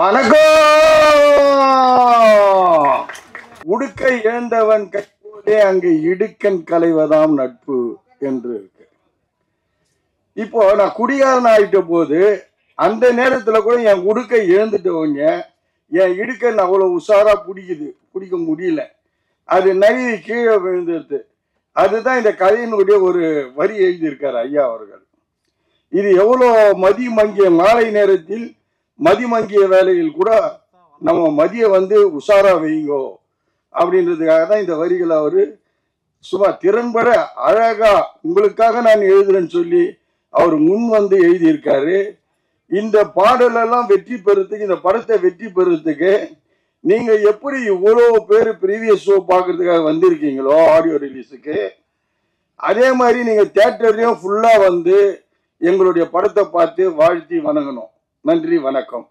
வணக்கம். உடுக்கை இழந்தவன் கைப்போலே அங்கு இடுக்கன் களைவதாம் நட்பு என்று இருக்கு. இப்போ நான் குடிகாரன் ஆயிட்ட போது அந்த நேரத்துல கூட என் உடுக்கை இழந்துட்டவங்க என் இடுக்கன் அவ்வளவு உஷாரா பிடிக்க முடியல. அது நழுவி கீழே விழுந்துருது. அதுதான் இந்த கதையினுடைய ஒரு வரி எழுதியிருக்காரு ஐயா அவர்கள். இது எவ்வளவு மதி மங்கிய மாலை நேரத்தில் மதிமங்கிய வேலையில் கூட நம்ம மதிய உஷாரா வைங்கோ அப்படின்றதுக்காக தான் இந்த வரிகளை அவரு சும்மா திறன்பட அழகா உங்களுக்காக நான் எழுதுறேன்னு சொல்லி அவர் முன் எழுதியிருக்காரு. இந்த பாடலெல்லாம் வெற்றி பெறத்துக்கு, இந்த படத்தை வெற்றி பெறத்துக்கு நீங்க எப்படி இவ்வளவு பேர் ப்ரீவியஸ் ஷோ பார்க்கறதுக்காக வந்திருக்கீங்களோ ஆடியோ ரிலீஸுக்கு, அதே மாதிரி நீங்க தியேட்டர்லயும் ஃபுல்லா எங்களுடைய படத்தை பார்த்து வாழ்த்தி வணங்கணும். நன்றி, வணக்கம்.